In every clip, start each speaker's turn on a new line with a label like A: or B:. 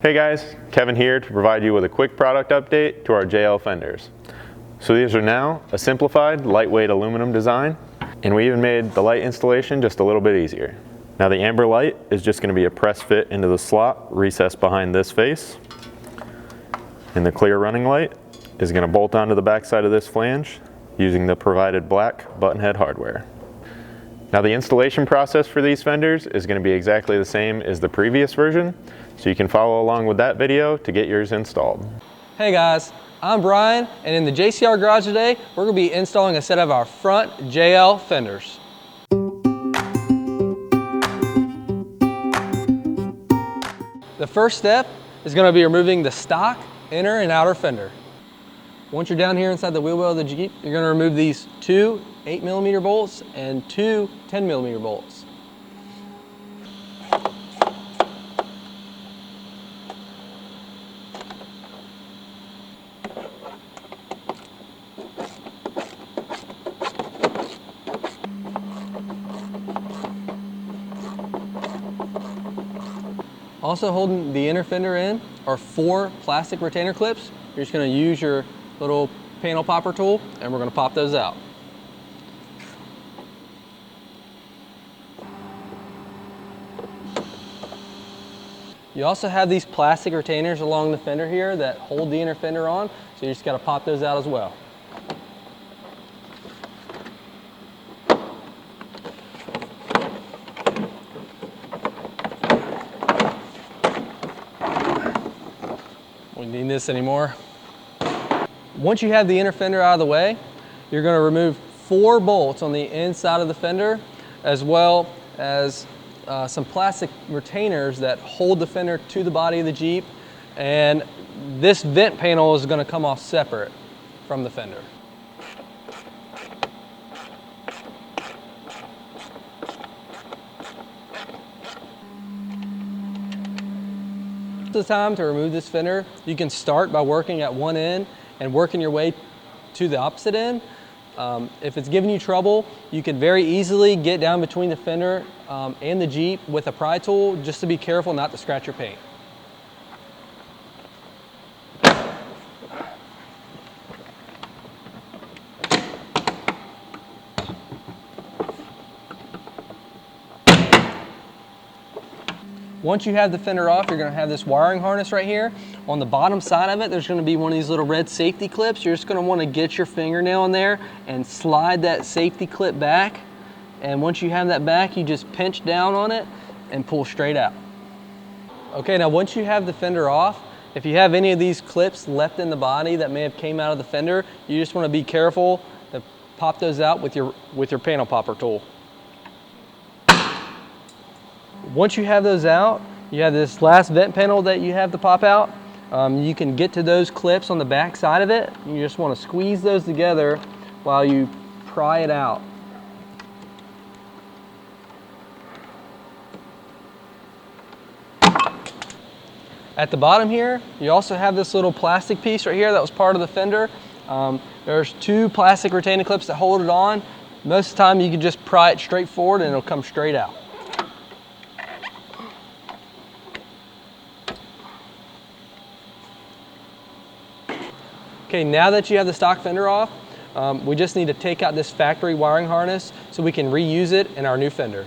A: Hey guys, Kevin here to provide you with a quick product update to our JL Fenders. So these are now a simplified, lightweight aluminum design, and we even made the light installation just a little bit easier. Now the amber light is just going to be a press fit into the slot recessed behind this face, and the clear running light is going to bolt onto the back side of this flange using the provided black button head hardware. Now the installation process for these fenders is going to be exactly the same as the previous version, so you can follow along with that video to get yours installed.
B: Hey guys, I'm Brian, and in the JCR garage today, we're going to be installing a set of our front JL fenders. The first step is going to be removing the stock inner and outer fender. Once you're down here inside the wheel well of the Jeep, you're going to remove these two 8mm bolts and two 10mm bolts. Also holding the inner fender in are 4 plastic retainer clips. You're just going to use your little panel popper tool and we're going to pop those out. You also have these plastic retainers along the fender here that hold the inner fender on, so you just got to pop those out as well. We don't need this anymore. Once you have the inner fender out of the way, you're going to remove 4 bolts on the inside of the fender, as well as some plastic retainers that hold the fender to the body of the Jeep, and this vent panel is going to come off separate from the fender. The time to remove this fender, you can start by working at one end and working your way to the opposite end. If it's giving you trouble, you can very easily get down between the fender and the Jeep with a pry tool, just to be careful not to scratch your paint. Once you have the fender off, you're going to have this wiring harness right here. On the bottom side of it, there's going to be one of these little red safety clips. You're just going to want to get your fingernail in there and slide that safety clip back. And once you have that back, you just pinch down on it and pull straight out. Okay, now once you have the fender off, if you have any of these clips left in the body that may have came out of the fender, you just want to be careful to pop those out with your panel popper tool. Once you have those out, you have this last vent panel that you have to pop out. You can get to those clips on the back side of it. You just want to squeeze those together while you pry it out. At the bottom here, you also have this little plastic piece right here that was part of the fender. There's 2 plastic retaining clips that hold it on. Most of the time you can just pry it straight forward and it'll come straight out. Okay, now that you have the stock fender off, we just need to take out this factory wiring harness so we can reuse it in our new fender.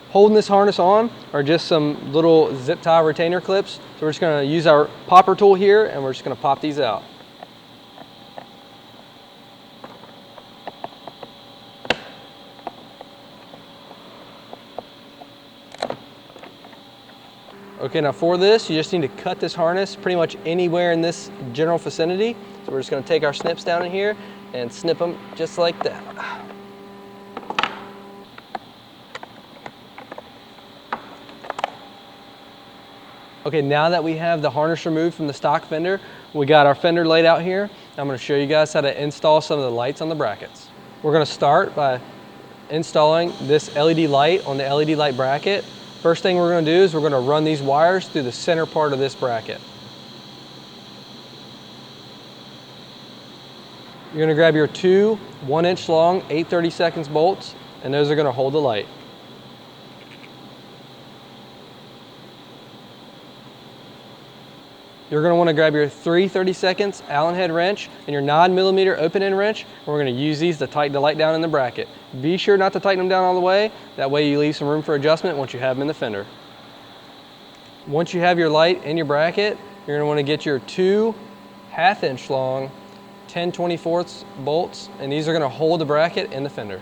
B: Holding this harness on are just some little zip tie retainer clips. So we're just going to use our popper tool here and we're just going to pop these out. Okay, now for this, you just need to cut this harness pretty much anywhere in this general vicinity. So we're just going to take our snips down in here and snip them just like that. Okay, now that we have the harness removed from the stock fender, we got our fender laid out here. I'm going to show you guys how to install some of the lights on the brackets. We're going to start by installing this LED light on the LED light bracket. First thing we're going to do is we're going to run these wires through the center part of this bracket. You're going to grab your 2 1-inch long 8/32 bolts, and those are going to hold the light. You're going to want to grab your 3 30-seconds Allen head wrench and your 9mm open end wrench, and we're going to use these to tighten the light down in the bracket. Be sure not to tighten them down all the way, that way you leave some room for adjustment once you have them in the fender. Once you have your light in your bracket, you're going to want to get your 2 1/2-inch long 10/24 bolts, and these are going to hold the bracket in the fender.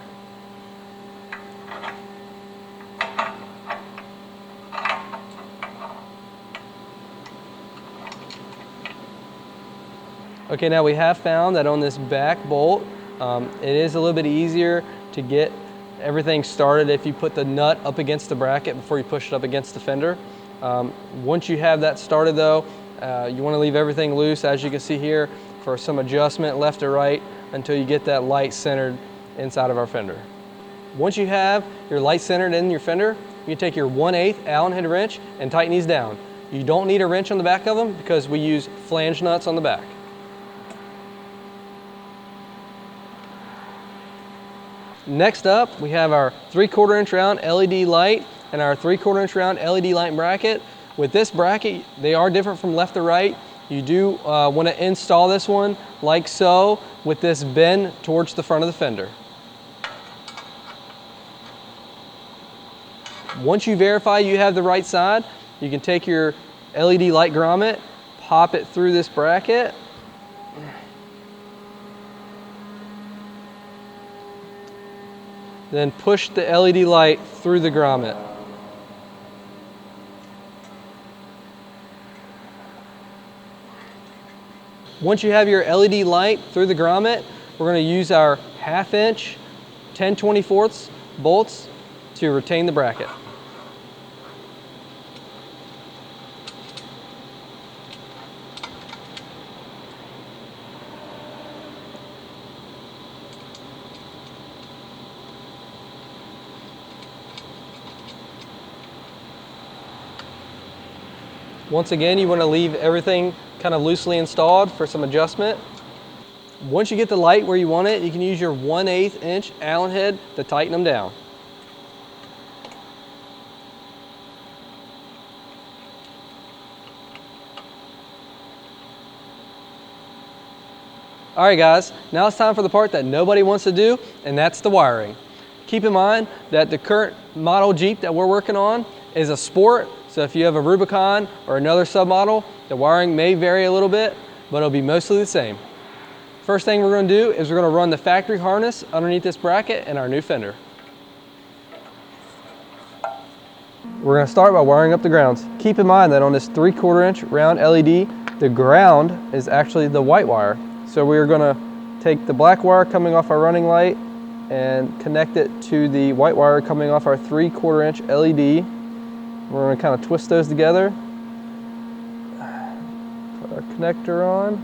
B: Okay, now we have found that on this back bolt, it is a little bit easier to get everything started if you put the nut up against the bracket before you push it up against the fender. Once you have that started though, you want to leave everything loose, as you can see here, for some adjustment left or right until you get that light centered inside of our fender. Once you have your light centered in your fender, you can take your 1/8 Allen head wrench and tighten these down. You don't need a wrench on the back of them because we use flange nuts on the back. Next up, we have our 3/4 inch round LED light and our 3/4 inch round LED light bracket. With this bracket, they are different from left to right. You do want to install this one like so, with this bend towards the front of the fender. Once you verify you have the right side, you can take your LED light grommet, pop it through this bracket, then push the LED light through the grommet. Once you have your LED light through the grommet, we're going to use our 1/2-inch 10/24 bolts to retain the bracket. Once again, you want to leave everything kind of loosely installed for some adjustment. Once you get the light where you want it, you can use your 1/8 inch Allen head to tighten them down. All right guys, now it's time for the part that nobody wants to do, and that's the wiring. Keep in mind that the current model Jeep that we're working on is a Sport, so if you have a Rubicon or another submodel, the wiring may vary a little bit, but it'll be mostly the same. First thing we're going to do is we're going to run the factory harness underneath this bracket in our new fender. We're going to start by wiring up the grounds. Keep in mind that on this 3/4 inch round LED, the ground is actually the white wire. So we're going to take the black wire coming off our running light and connect it to the white wire coming off our 3/4 inch LED. We're going to kind of twist those together. Put our connector on.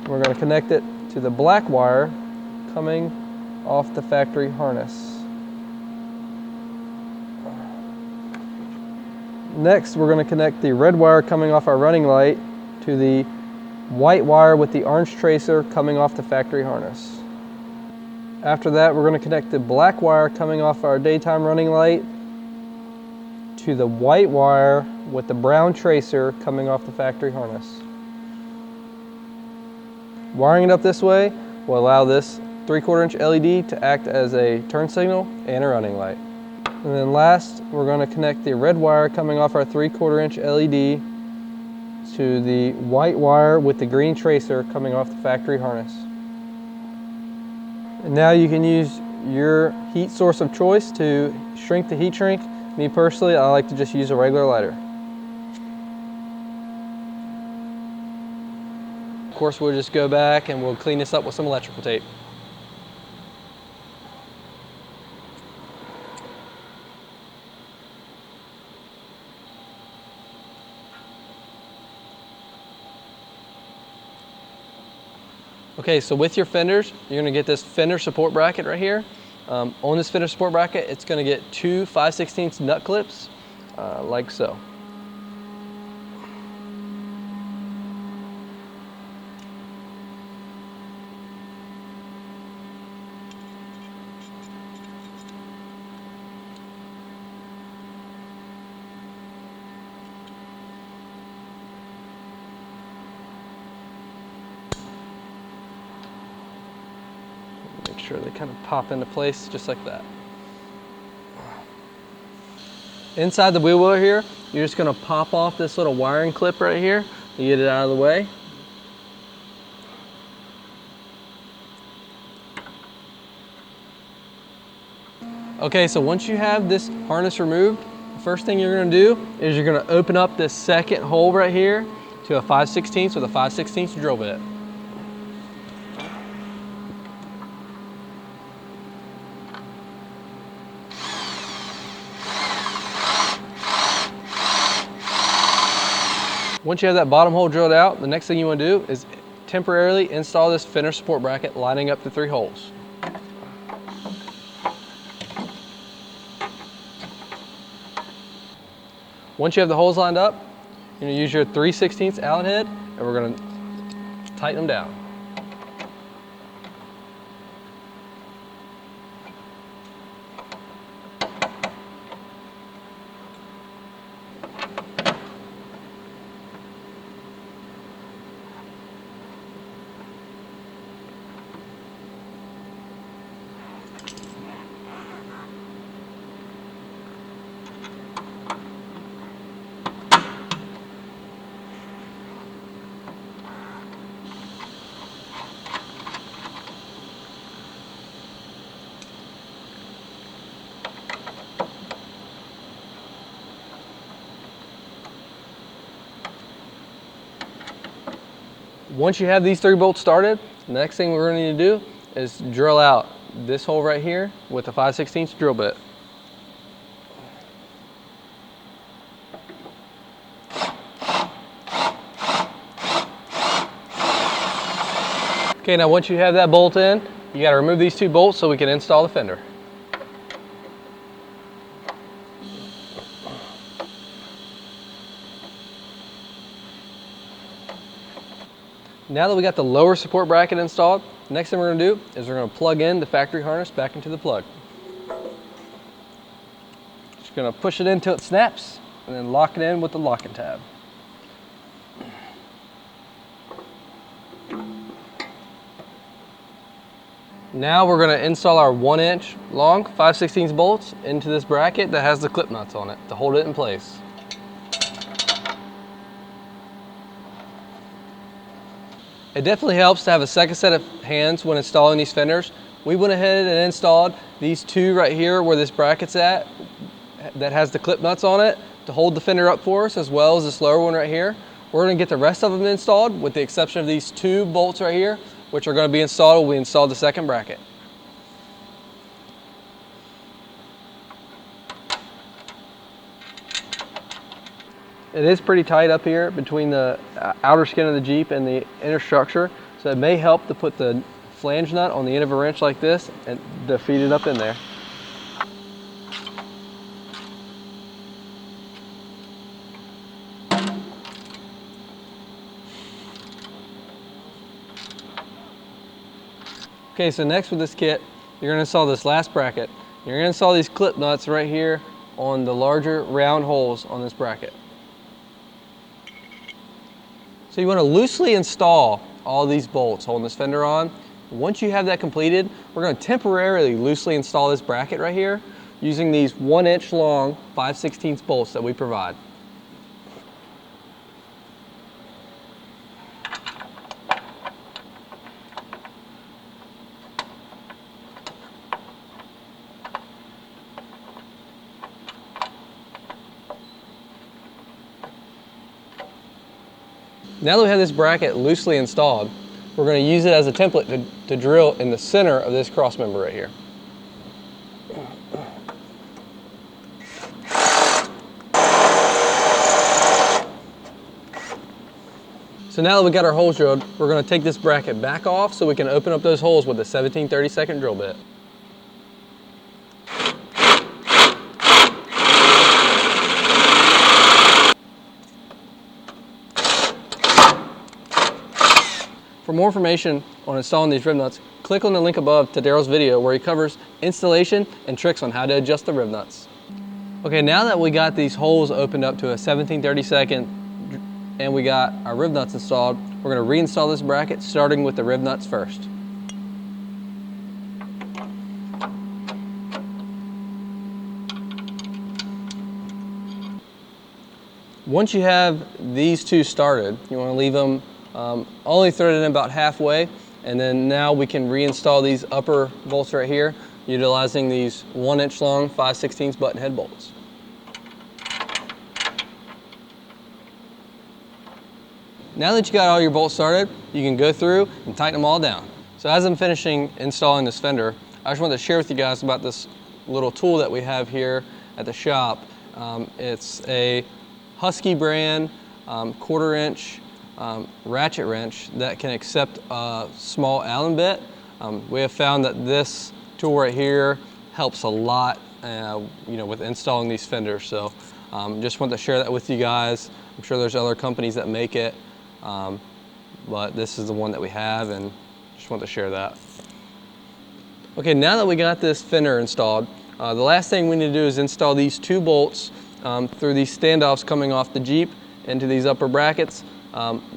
B: We're going to connect it to the black wire coming off the factory harness. Next, we're going to connect the red wire coming off our running light to the white wire with the orange tracer coming off the factory harness. After that, we're going to connect the black wire coming off our daytime running light to the white wire with the brown tracer coming off the factory harness. Wiring it up this way will allow this 3/4 inch LED to act as a turn signal and a running light. And then last, we're going to connect the red wire coming off our 3/4 inch LED to the white wire with the green tracer coming off the factory harness. And now you can use your heat source of choice to shrink the heat shrink. Me personally, I like to just use a regular lighter. Of course, we'll just go back and we'll clean this up with some electrical tape. Okay, so with your fenders, you're going to get this fender support bracket right here. On this fender support bracket, it's going to get 2 5/16 nut clips, like so. sure they kind of pop into place just like that. Inside the wheel well here, you're just gonna pop off this little wiring clip right here to get it out of the way. Okay, so once you have this harness removed, the first thing you're gonna do is you're gonna open up this second hole right here to a 5/16 with a 5/16 drill bit. Once you have that bottom hole drilled out, the next thing you want to do is temporarily install this fender support bracket lining up the 3 holes. Once you have the holes lined up, you're going to use your 3/16 Allen head and we're going to tighten them down. Once you have these 3 bolts started, the next thing we're going to need to do is drill out this hole right here with a 5/16 drill bit. Okay, now once you have that bolt in, you got to remove these 2 bolts so we can install the fender. Now that we got the lower support bracket installed, the next thing we're going to do is we're going to plug in the factory harness back into the plug. Just going to push it in until it snaps and then lock it in with the locking tab. Now we're going to install our 1-inch long 5/16 bolts into this bracket that has the clip nuts on it to hold it in place. It definitely helps to have a second set of hands when installing these fenders. We went ahead and installed these 2 right here where this bracket's at that has the clip nuts on it to hold the fender up for us, as well as this lower one right here. We're going to get the rest of them installed with the exception of these 2 bolts right here, which are going to be installed when we install the second bracket. It is pretty tight up here between the outer skin of the Jeep and the inner structure, so it may help to put the flange nut on the end of a wrench like this and to feed it up in there. Okay, so next with this kit, you're going to install this last bracket. You're going to install these clip nuts right here on the larger round holes on this bracket. So you want to loosely install all these bolts holding this fender on. Once you have that completed, we're going to temporarily loosely install this bracket right here using these 1-inch long 5/16 bolts that we provide. Now that we have this bracket loosely installed, we're going to use it as a template to drill in the center of this cross member right here. So now that we got our holes drilled, we're going to take this bracket back off so we can open up those holes with a 17/32 drill bit. For more information on installing these rib nuts, click on the link above to Daryl's video where he covers installation and tricks on how to adjust the rib nuts. Okay, now that we got these holes opened up to a 17/32 and we got our rib nuts installed, we're going to reinstall this bracket starting with the rib nuts first. Once you have these two started, you want to leave them only threaded in about halfway, and then now we can reinstall these upper bolts right here, utilizing these 1-inch long 5/16 button head bolts. Now that you got all your bolts started, you can go through and tighten them all down. So as I'm finishing installing this fender, I just wanted to share with you guys about this little tool that we have here at the shop. It's a Husky brand 1/4-inch ratchet wrench that can accept a small Allen bit. We have found that this tool right here helps a lot with installing these fenders. So just want to share that with you guys. I'm sure there's other companies that make it, but this is the one that we have, and just want to share that. Okay, now that we got this fender installed, the last thing we need to do is install these 2 bolts through these standoffs coming off the Jeep into these upper brackets.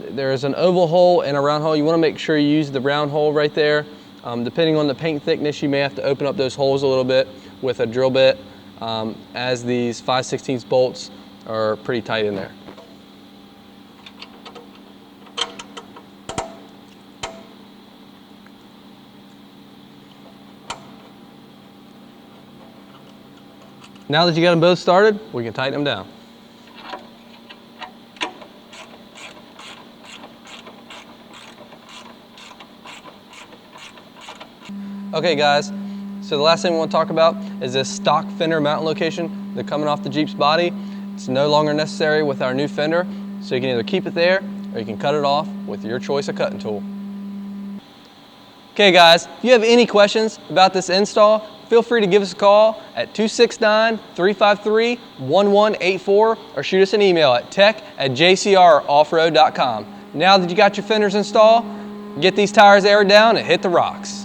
B: There is an oval hole and a round hole. You want to make sure you use the round hole right there. Depending on the paint thickness, you may have to open up those holes a little bit with a drill bit, as these 5/16 bolts are pretty tight in there. Now that you got them both started, we can tighten them down. Okay guys, so the last thing we want to talk about is this stock fender mounting location that's coming off the Jeep's body. It's no longer necessary with our new fender, so you can either keep it there or you can cut it off with your choice of cutting tool. Okay guys, if you have any questions about this install, feel free to give us a call at 269-353-1184 or shoot us an email at tech@JcrOffroad.com. Now that you got your fenders installed, get these tires aired down and hit the rocks.